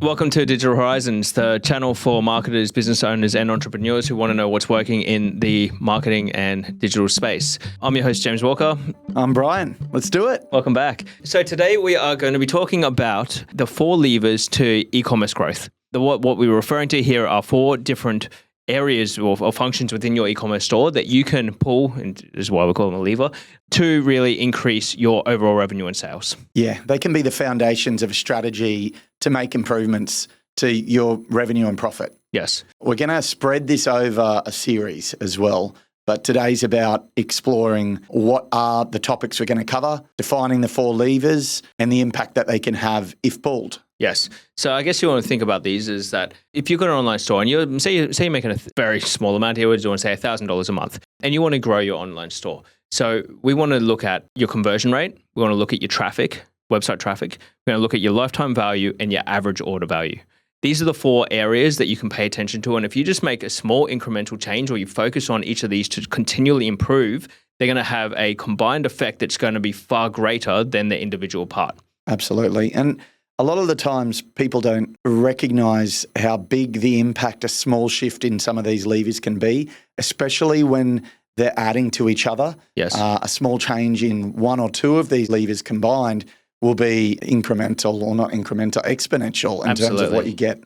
Welcome to Digital Horizons, the channel for marketers, business owners, and entrepreneurs who want to know what's working in the marketing and digital space. I'm your host, James Walker. I'm Brian. Let's do it. Welcome back. So today we are going to be talking about the 4 levers to e-commerce growth. What we were referring to here are 4 different areas or functions within your e-commerce store that you can pull, and this is why we call them a lever, to really increase your overall revenue and sales. Yeah, they can be the foundations of a strategy to make improvements to your revenue and profit. Yes. We're going to spread this over a series as well, but today's about exploring what are the topics we're going to cover, defining the 4 levers, and the impact that they can have if pulled. Yes. So I guess you want to think about these is that if you've got an online store and you say you're making a very small amount here, we're doing say $1,000 a month, and you want to grow your online store. So we want to look at your conversion rate. We want to look at your traffic, website traffic. We're going to look at your lifetime value and your average order value. These are the 4 areas that you can pay attention to. And if you just make a small incremental change or you focus on each of these to continually improve, they're going to have a combined effect that's going to be far greater than the individual part. Absolutely. And a lot of the times people don't recognize how big the impact a small shift in some of these levers can be, especially when they're adding to each other. Yes. A small change in 1 or 2 of these levers combined will be incremental, or not incremental, exponential in terms of what you get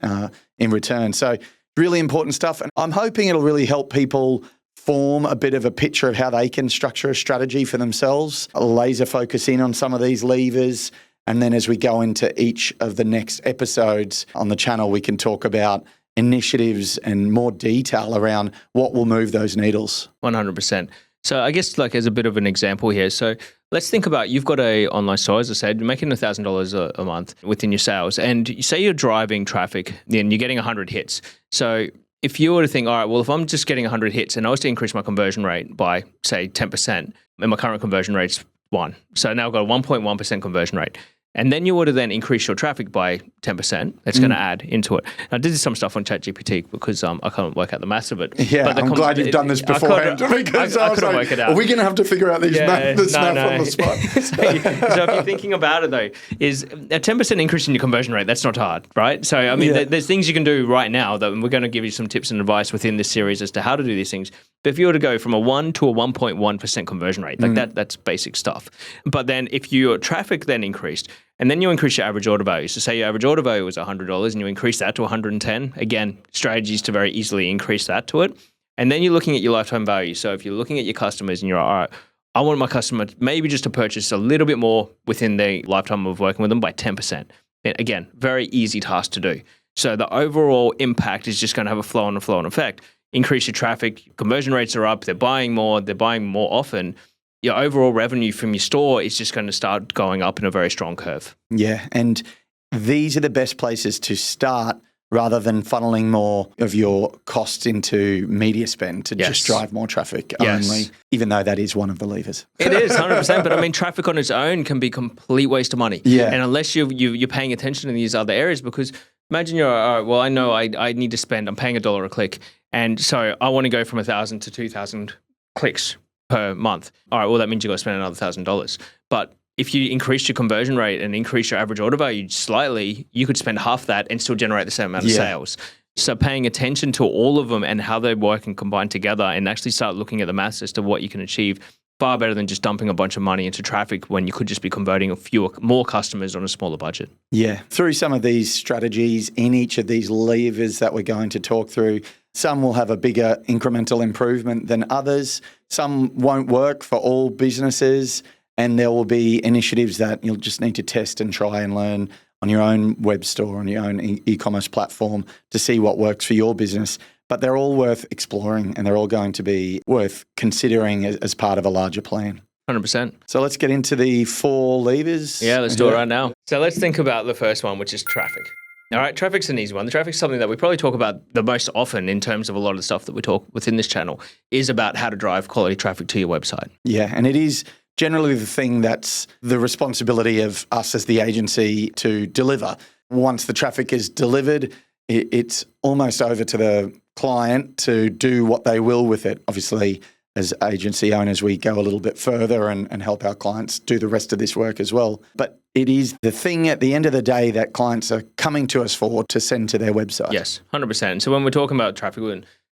in return. So really important stuff. And I'm hoping it'll really help people form a bit of a picture of how they can structure a strategy for themselves, laser focus in on some of these levers. And then as we go into each of the next episodes on the channel, we can talk about initiatives and more detail around what will move those needles. 100%. So I guess like as a bit of an example here, so let's think about you've got a online store, as I said, you're making $1,000 a month within your sales, and you say you're driving traffic and you're getting 100 hits. So if you were to think, all right, well, if I'm just getting 100 hits and I was to increase my conversion rate by say 10%, and my current conversion rate's 1, so now I've got a 1.1% conversion rate. And then you were to then increase your traffic by 10%. That's going to add into it. I did some stuff on ChatGPT because I can't work out the maths of it. Yeah, but I'm glad you've done this beforehand. Because I couldn't work it out. Are we going to have to figure out this math on the spot? So if you're thinking about it though, is a 10% increase in your conversion rate, that's not hard, right? So I mean, there's things you can do right now that we're going to give you some tips and advice within this series as to how to do these things. But if you were to go from a 1 to a 1.1% conversion rate, like that's basic stuff. But then if your traffic then increased, and then you increase your average order value. So say your average order value was $100 and you increase that to $110. Again, strategies to very easily increase that to it. And then you're looking at your lifetime value. So if you're looking at your customers and you're like, all right, I want my customer maybe just to purchase a little bit more within the lifetime of working with them by 10%. And again, very easy task to do. So the overall impact is just going to have a flow-on effect. Increase your traffic, conversion rates are up, they're buying more often. Your overall revenue from your store is just going to start going up in a very strong curve. Yeah, and these are the best places to start rather than funneling more of your costs into media spend to just drive more traffic only, even though that is one of the levers. It is, 100%, but I mean, traffic on its own can be complete waste of money. Yeah. And unless you're paying attention to these other areas, because imagine you're, all right, well, I know I need to spend, I'm paying $1 a click, and so I want to go from 1,000 to 2,000 clicks per month. All right, well, that means you've got to spend another $1,000. But if you increase your conversion rate and increase your average order value slightly, you could spend half that and still generate the same amount of sales. So paying attention to all of them and how they work and combine together and actually start looking at the maths as to what you can achieve, far better than just dumping a bunch of money into traffic when you could just be converting more customers on a smaller budget. Yeah. Through some of these strategies in each of these levers that we're going to talk through, some will have a bigger incremental improvement than others. Some won't work for all businesses, and there will be initiatives that you'll just need to test and try and learn on your own web store, on your own e-commerce platform to see what works for your business. But they're all worth exploring, and they're all going to be worth considering as part of a larger plan. 100%. So let's get into the 4 levers. Yeah, let's do it right now. So let's think about the first one, which is traffic. All right, traffic's an easy one. The traffic's something that we probably talk about the most often in terms of a lot of the stuff that we talk within this channel is about how to drive quality traffic to your website. Yeah, and it is generally the thing that's the responsibility of us as the agency to deliver. Once the traffic is delivered, it's almost over to the client to do what they will with it. Obviously, as agency owners, we go a little bit further and help our clients do the rest of this work as well. But it is the thing at the end of the day that clients are coming to us for to send to their website. Yes, 100%. So when we're talking about traffic,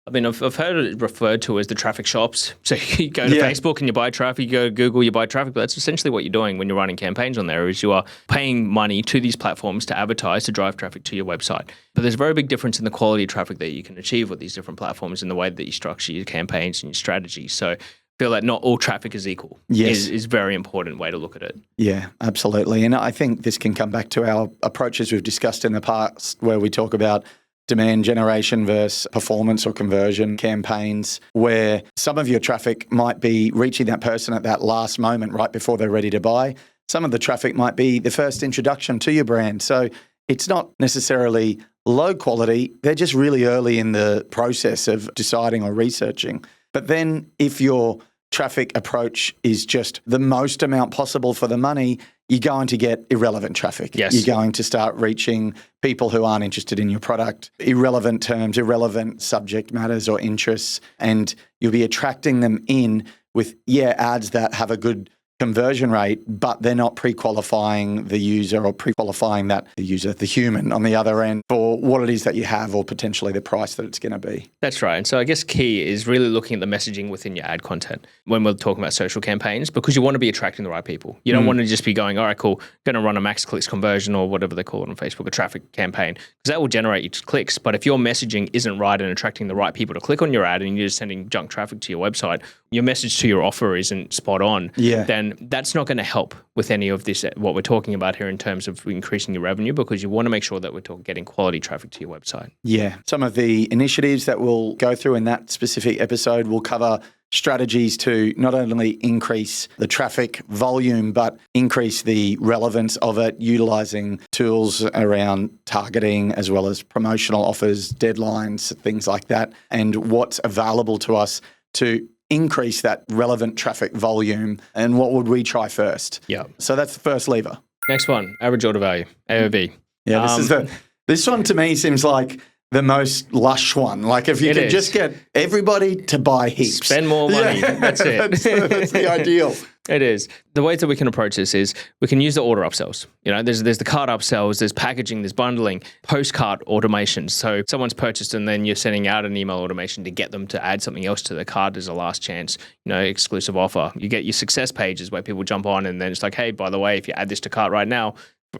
I've heard it referred to as the traffic shops. So you go to Facebook and you buy traffic, you go to Google, you buy traffic, but that's essentially what you're doing when you're running campaigns on there is you are paying money to these platforms to advertise, to drive traffic to your website. But there's a very big difference in the quality of traffic that you can achieve with these different platforms and the way that you structure your campaigns and your strategies. So I feel like not all traffic is equal. Yes. Is a very important way to look at it. Yeah, absolutely. And I think this can come back to our approaches we've discussed in the past where we talk about demand generation versus performance or conversion campaigns, where some of your traffic might be reaching that person at that last moment right before they're ready to buy. Some of the traffic might be the first introduction to your brand. So it's not necessarily low quality. They're just really early in the process of deciding or researching. But then if your traffic approach is just the most amount possible for the money, you're going to get irrelevant traffic. Yes. You're going to start reaching people who aren't interested in your product, irrelevant terms, irrelevant subject matters or interests, and you'll be attracting them in with, ads that have a good conversion rate, but they're not pre-qualifying the user or pre-qualifying the human on the other end for what it is that you have or potentially the price that it's going to be. That's right. And so I guess key is really looking at the messaging within your ad content when we're talking about social campaigns, because you want to be attracting the right people. You don't want to just be going, all right, cool, going to run a max clicks conversion or whatever they call it on Facebook, a traffic campaign, because that will generate you clicks. But if your messaging isn't right and attracting the right people to click on your ad and you're just sending junk traffic to your website, your message to your offer isn't spot on, then that's not going to help with any of this, what we're talking about here in terms of increasing your revenue, because you want to make sure that we're getting quality traffic to your website. Yeah. Some of the initiatives that we'll go through in that specific episode will cover strategies to not only increase the traffic volume, but increase the relevance of it, utilizing tools around targeting as well as promotional offers, deadlines, things like that, and what's available to us to increase that relevant traffic volume. And what would we try first? Yeah. So that's the first lever. Next one, average order value, AOV. Yeah, this one to me seems like the most lush one. Like if you could just get everybody to buy heaps. Spend more money. That's it. That's the ideal. It is. The way that we can approach this is we can use the order upsells. There's the cart upsells, there's packaging, there's bundling, post-cart automation. So someone's purchased and then you're sending out an email automation to get them to add something else to the cart as a last chance, exclusive offer. You get your success pages where people jump on and then it's like, hey, by the way, if you add this to cart right now,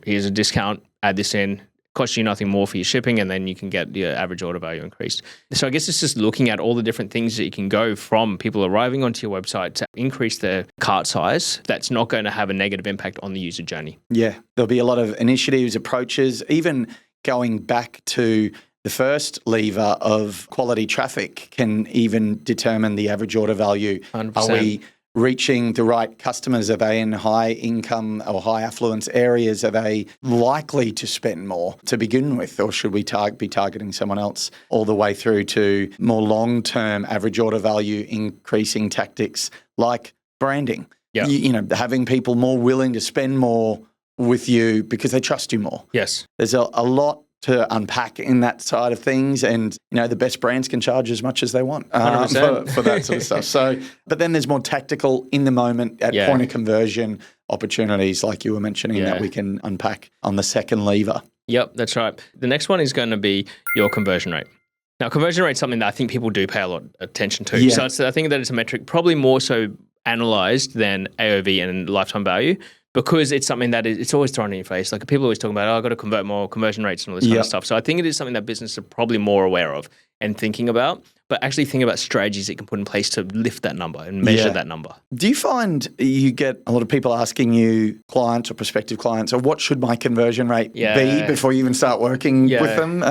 here's a discount, add this in. Costs you nothing more for your shipping, and then you can get your average order value increased. So I guess it's just looking at all the different things that you can go from people arriving onto your website to increase their cart size. That's not going to have a negative impact on the user journey. Yeah, there'll be a lot of initiatives, approaches, even going back to the first lever of quality traffic can even determine the average order value. 100%. Are we reaching the right customers? Are they in high income or high affluence areas? Are they likely to spend more to begin with? Or should we be targeting someone else, all the way through to more long-term average order value increasing tactics like branding? Yeah. Having people more willing to spend more with you because they trust you more. Yes. There's a lot to unpack in that side of things, and the best brands can charge as much as they want for that sort of stuff. So, but then there's more tactical in the moment at point of conversion opportunities, like you were mentioning, that we can unpack on the second lever. Yep, that's right. The next one is going to be your conversion rate. Now, conversion rate is something that I think people do pay a lot of attention to. Yeah. So I think that it's a metric probably more so analyzed than AOV and lifetime value, because it's something that it's always thrown in your face. Like people are always talking about, I've got to convert more, conversion rates and all this kind of stuff. So I think it is something that businesses are probably more aware of and thinking about, but actually think about strategies that you can put in place to lift that number and measure that number. Do you find you get a lot of people asking you, clients or prospective clients, or what should my conversion rate be before you even start working with them?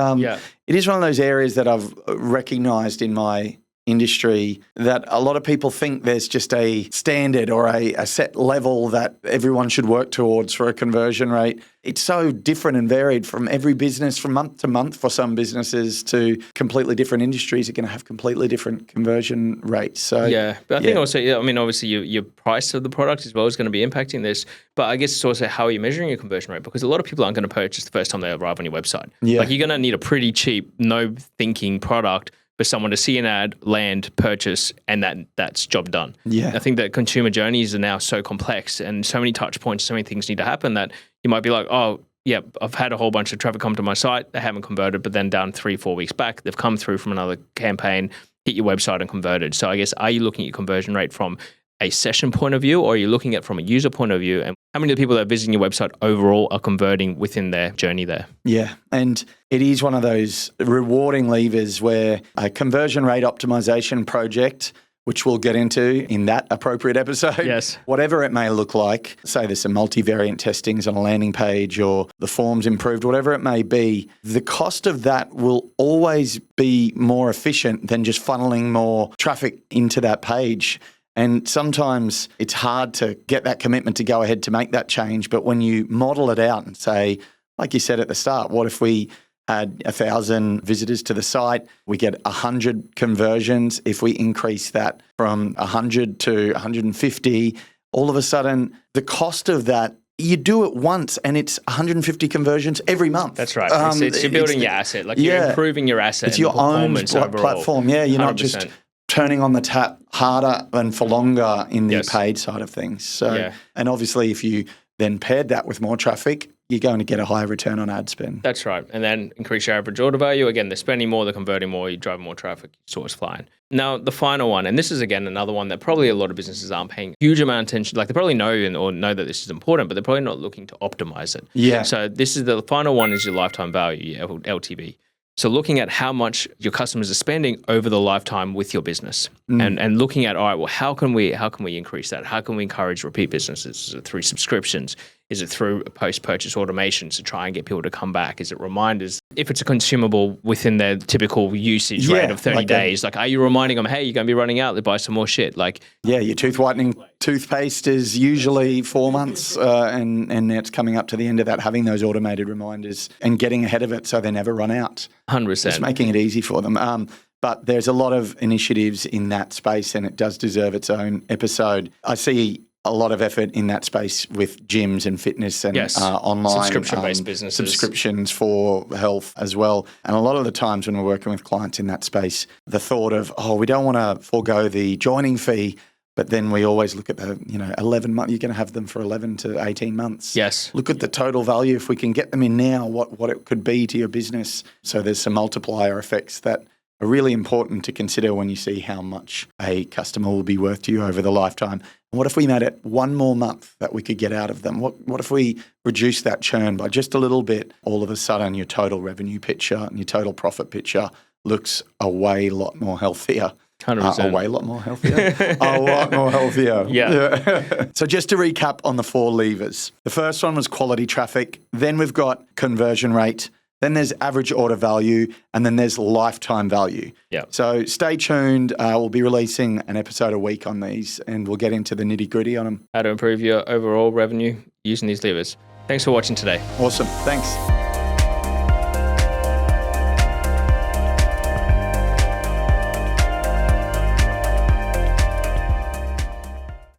It is one of those areas that I've recognized in my industry that a lot of people think there's just a standard or a set level that everyone should work towards for a conversion rate. It's so different and varied from every business, from month to month. For some businesses to completely different industries are going to have completely different conversion rates. So but I think also, obviously your price of the product as well is going to be impacting this, but I guess it's also how are you measuring your conversion rate, because a lot of people aren't going to purchase the first time they arrive on your website. Like you're going to need a pretty cheap, no thinking product for someone to see an ad, land, purchase, and that's job done. Yeah. I think that consumer journeys are now so complex and so many touch points, so many things need to happen that you might be like, oh, yeah, I've had a whole bunch of traffic come to my site. They haven't converted, but then down 3-4 weeks back, they've come through from another campaign, hit your website and converted. So I guess, are you looking at your conversion rate from a session point of view, or are you looking at it from a user point of view? And how many of the people that are visiting your website overall are converting within their journey there? Yeah. And it is one of those rewarding levers where a conversion rate optimization project, which we'll get into in that appropriate episode. Yes. Whatever it may look like, say there's some multivariant testings on a landing page or the form's improved, whatever it may be, the cost of that will always be more efficient than just funneling more traffic into that page. And sometimes it's hard to get that commitment to go ahead to make that change. But when you model it out and say, like you said at the start, what if we had 1,000 visitors to the site, we get 100 conversions. If we increase that from 100 to 150, all of a sudden the cost of that, you do it once and it's 150 conversions every month. That's right. You're building your asset. Like you're improving your asset. It's your own platform. Yeah, you're 100%. Not just turning on the tap harder and for longer in the paid side of things. So, and obviously if you then paired that with more traffic, you're going to get a higher return on ad spend. That's right. And then increase your average order value. Again, they're spending more, they're converting more, you drive more traffic, source flying. Now, the final one, and this is, again, another one that probably a lot of businesses aren't paying huge amount of attention. Like they probably know or know that this is important, but they're probably not looking to optimize it. Yeah. So this is the final one is your lifetime value, your LTV. So looking at how much your customers are spending over the lifetime with your business and looking at, all right, well, how can we increase that? How can we encourage repeat businesses? Is it through subscriptions? Is it through post-purchase automations to try and get people to come back? Is it reminders? If it's a consumable within their typical usage rate of 30 days, like are you reminding them, hey, you're going to be running out, to buy some more shit? Like, yeah, your tooth whitening toothpaste is usually 4 months and it's coming up to the end of that, having those automated reminders and getting ahead of it so they never run out. 100%. Just making it easy for them. But there's a lot of initiatives in that space and it does deserve its own episode. I see a lot of effort in that space with gyms and fitness and online subscription-based businesses. Subscriptions for health as well. And a lot of the times when we're working with clients in that space, the thought of, we don't want to forego the joining fee, but then we always look at the, 11 months, you're going to have them for 11 to 18 months. Yes. Look at the total value. If we can get them in now, what it could be to your business. So there's some multiplier effects that are really important to consider when you see how much a customer will be worth to you over the lifetime. And what if we made it one more month that we could get out of them? What if we reduce that churn by just a little bit? All of a sudden, your total revenue picture and your total profit picture looks a lot more healthier. 100%. A lot more healthier. A lot more healthier. Yeah. So just to recap on the 4 levers. The first one was quality traffic. Then we've got conversion rate. Then there's average order value, and then there's lifetime value. Yeah. So stay tuned. We'll be releasing an episode a week on these, and we'll get into the nitty-gritty on them. How to improve your overall revenue using these levers. Thanks for watching today. Awesome. Thanks.